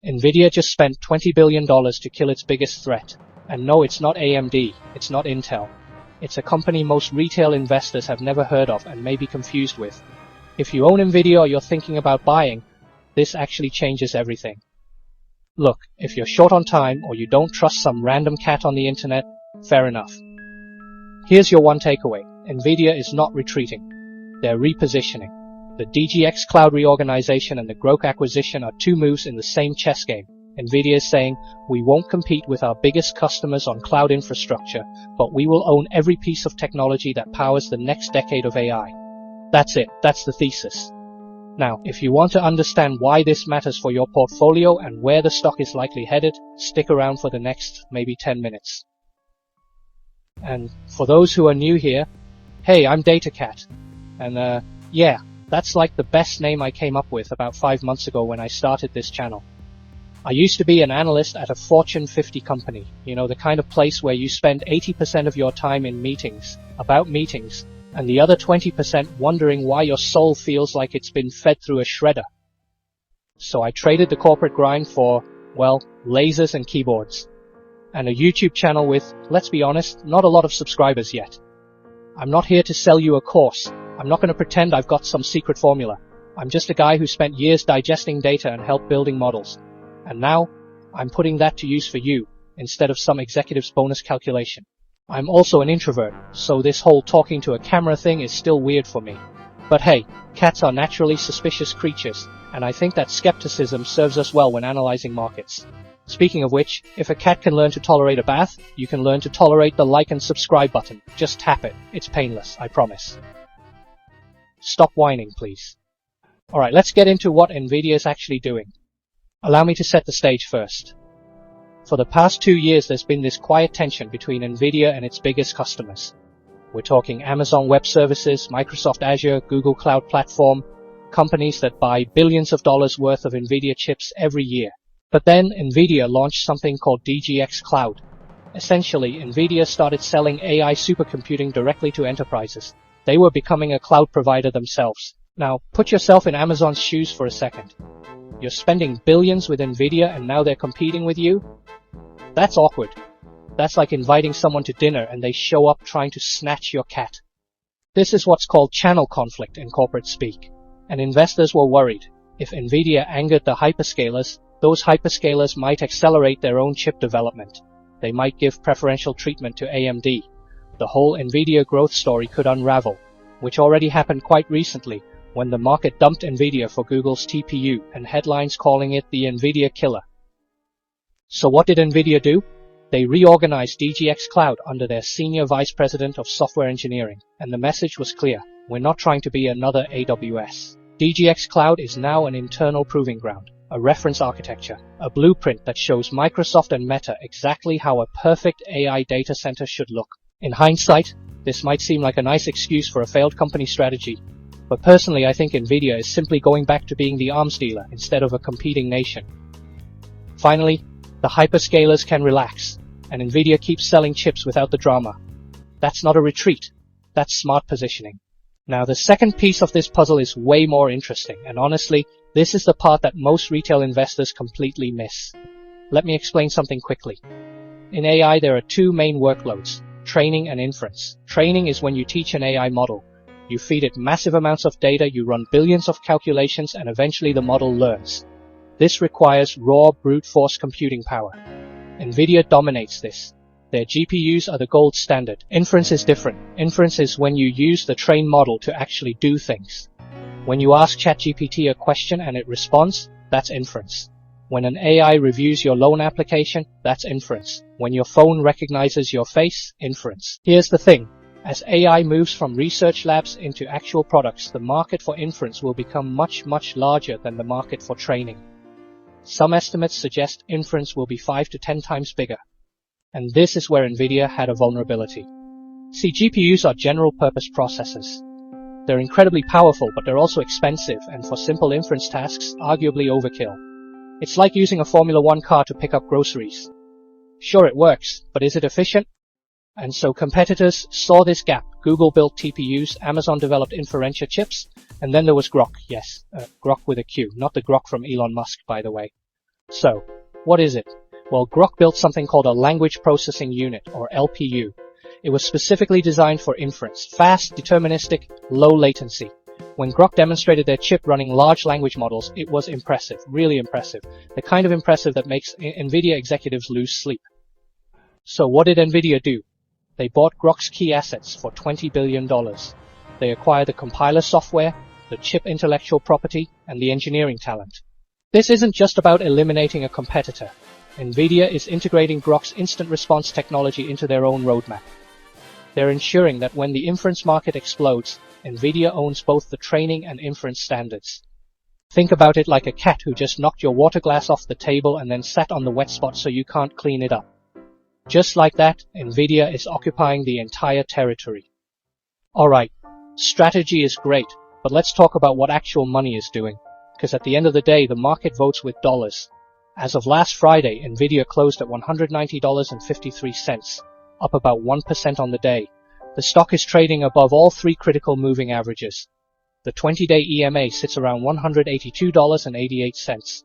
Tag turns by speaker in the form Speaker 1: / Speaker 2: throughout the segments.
Speaker 1: Nvidia just spent $20 billion to kill its biggest threat. And no, it's not AMD, it's not Intel. It's a company most retail investors have never heard of and may be confused with. If you own Nvidia or you're thinking about buying, this actually changes everything. Look, if you're short on time or you don't trust some random cat on the internet, fair enough. Here's your one takeaway. Nvidia is not retreating. They're repositioning. The DGX cloud reorganization and the Breakout acquisition are two moves in the same chess game. Nvidia is saying, we won't compete with our biggest customers on cloud infrastructure, but we will own every piece of technology that powers the next decade of AI. That's it. That's the thesis. Now, if you want to understand why this matters for your portfolio and where the stock is likely headed, stick around for the next maybe 10 minutes. And for those who are new here, hey, I'm DataCat. And yeah, that's like the best name I came up with about 5 months ago when I started this channel. I used to be an analyst at a Fortune 50 company, you know, the kind of place where you spend 80% of your time in meetings, about meetings, and the other 20% wondering why your soul feels like it's been fed through a shredder. So I traded the corporate grind for, well, lasers and keyboards. And a YouTube channel with, let's be honest, not a lot of subscribers yet. I'm not here to sell you a course. I'm not going to pretend I've got some secret formula. I'm just a guy who spent years digesting data and helped building models. And now, I'm putting that to use for you, instead of some executive's bonus calculation. I'm also an introvert, so this whole talking to a camera thing is still weird for me. But hey, cats are naturally suspicious creatures, and I think that skepticism serves us well when analyzing markets. Speaking of which, if a cat can learn to tolerate a bath, you can learn to tolerate the like and subscribe button. Just tap it. It's painless, I promise. Stop whining, please. Alright, let's get into what Nvidia is actually doing. Allow me to set the stage first. For the past 2 years, there's been this quiet tension between Nvidia and its biggest customers. We're talking Amazon Web Services, Microsoft Azure, Google Cloud Platform, companies that buy billions of dollars worth of Nvidia chips every year. But then Nvidia launched something called DGX Cloud. Essentially, Nvidia started selling AI supercomputing directly to enterprises. They were becoming a cloud provider themselves. Now, put yourself in Amazon's shoes for a second. You're spending billions with Nvidia and now they're competing with you? That's awkward. That's like inviting someone to dinner and they show up trying to snatch your cat. This is what's called channel conflict in corporate speak. And investors were worried. If Nvidia angered the hyperscalers, those hyperscalers might accelerate their own chip development. They might give preferential treatment to AMD. The whole Nvidia growth story could unravel, which already happened quite recently when the market dumped Nvidia for Google's TPU and headlines calling it the Nvidia killer. So what did Nvidia do? They reorganized DGX Cloud under their senior vice president of software engineering, and the message was clear. We're not trying to be another AWS. DGX Cloud is now an internal proving ground, a reference architecture, a blueprint that shows Microsoft and Meta exactly how a perfect AI data center should look. In hindsight, this might seem like a nice excuse for a failed company strategy, but personally I think Nvidia is simply going back to being the arms dealer instead of a competing nation. Finally, the hyperscalers can relax, and Nvidia keeps selling chips without the drama. That's not a retreat, that's smart positioning. Now the second piece of this puzzle is way more interesting, and honestly, this is the part that most retail investors completely miss. Let me explain something quickly. In AI there are two main workloads, training and inference. Training is when you teach an AI model. You feed it massive amounts of data, you run billions of calculations, and eventually the model learns. This requires raw, brute force computing power. Nvidia dominates this. Their GPUs are the gold standard. Inference is different. Inference is when you use the trained model to actually do things. When you ask ChatGPT a question and it responds, that's inference. When an AI reviews your loan application, that's inference. When your phone recognizes your face, inference. Here's the thing. As AI moves from research labs into actual products, the market for inference will become much, much larger than the market for training. Some estimates suggest inference will be 5 to 10 times bigger. And this is where Nvidia had a vulnerability. See, GPUs are general-purpose processors. They're incredibly powerful, but they're also expensive, and for simple inference tasks, arguably overkill. It's like using a Formula 1 car to pick up groceries. Sure, it works, but is it efficient? And so competitors saw this gap. Google built TPUs, Amazon developed Inference chips, and then there was Grok. Yes, Grok with a Q, not the Grok from Elon Musk, by the way. So, what is it? Well, Grok built something called a language processing unit, or LPU. It was specifically designed for inference, fast, deterministic, low latency. When Grok demonstrated their chip running large language models, it was impressive, really impressive. The kind of impressive that makes Nvidia executives lose sleep. So what did Nvidia do? They bought Grok's key assets for $20 billion. They acquired the compiler software, the chip intellectual property, and the engineering talent. This isn't just about eliminating a competitor. Nvidia is integrating Grok's instant response technology into their own roadmap. They're ensuring that when the inference market explodes, Nvidia owns both the training and inference standards. Think about it like a cat who just knocked your water glass off the table and then sat on the wet spot so you can't clean it up. Just like that, Nvidia is occupying the entire territory. Alright, strategy is great, but let's talk about what actual money is doing. Because at the end of the day, the market votes with dollars. As of last Friday, Nvidia closed at $190.53, up about 1% on the day. The stock is trading above all three critical moving averages. The 20-day EMA sits around $182.88.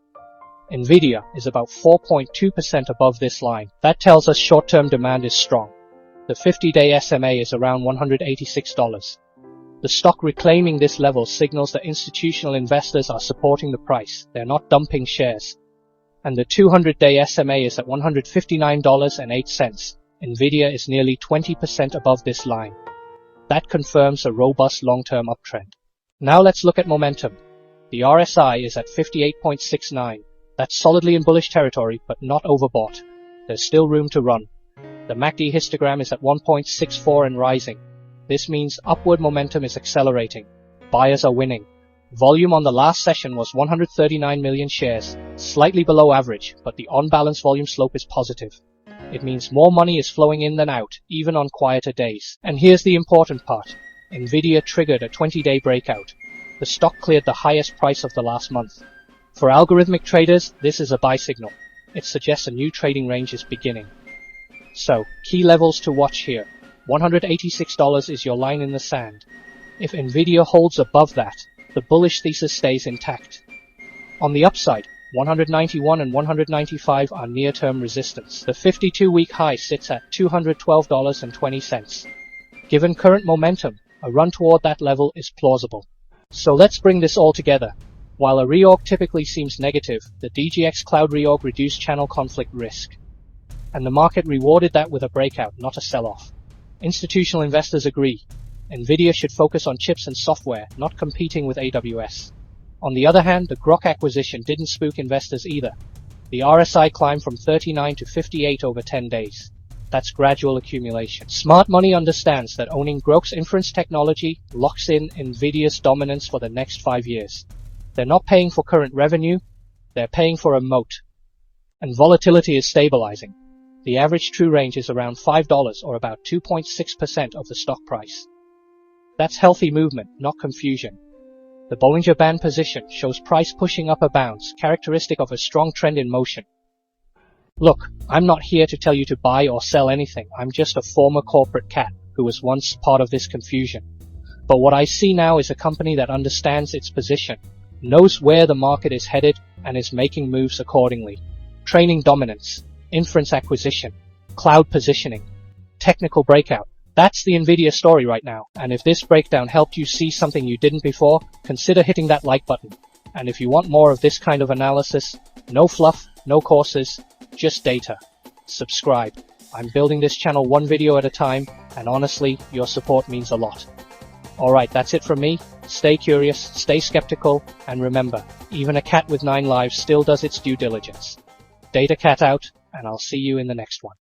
Speaker 1: Nvidia is about 4.2% above this line. That tells us short-term demand is strong. The 50-day SMA is around $186. The stock reclaiming this level signals that institutional investors are supporting the price. They're not dumping shares. And the 200-day SMA is at $159.08. Nvidia is nearly 20% above this line. That confirms a robust long-term uptrend. Now let's look at momentum. The RSI is at 58.69. That's solidly in bullish territory, but not overbought. There's still room to run. The MACD histogram is at 1.64 and rising. This means upward momentum is accelerating. Buyers are winning. Volume on the last session was 139 million shares, slightly below average, but the on-balance volume slope is positive. It means more money is flowing in than out, even on quieter days. And here's the important part. Nvidia triggered a 20-day breakout. The stock cleared the highest price of the last month. For algorithmic traders, this is a buy signal. It suggests a new trading range is beginning. So, key levels to watch here. $186 is your line in the sand. If Nvidia holds above that, the bullish thesis stays intact. On the upside, 191 and 195 are near-term resistance. The 52-week high sits at $212.20. Given current momentum, a run toward that level is plausible. So let's bring this all together. While a reorg typically seems negative, the DGX cloud reorg reduced channel conflict risk. And the market rewarded that with a breakout, not a sell-off. Institutional investors agree. Nvidia should focus on chips and software, not competing with AWS. On the other hand, the Grok acquisition didn't spook investors either. The RSI climbed from 39 to 58 over 10 days. That's gradual accumulation. Smart money understands that owning Grok's inference technology locks in Nvidia's dominance for the next 5 years. They're not paying for current revenue, they're paying for a moat. And volatility is stabilizing. The average true range is around $5 or about 2.6% of the stock price. That's healthy movement, not confusion. The Bollinger Band position shows price pushing upper bounds, characteristic of a strong trend in motion. Look, I'm not here to tell you to buy or sell anything. I'm just a former corporate cat who was once part of this confusion. But what I see now is a company that understands its position, knows where the market is headed, and is making moves accordingly. Training dominance, inference acquisition, cloud positioning, technical breakout. That's the Nvidia story right now, and if this breakdown helped you see something you didn't before, consider hitting that like button. And if you want more of this kind of analysis, no fluff, no courses, just data, subscribe. I'm building this channel one video at a time, and honestly, your support means a lot. Alright, that's it from me. Stay curious, stay skeptical, and remember, even a cat with 9 lives still does its due diligence. DataCat out, and I'll see you in the next one.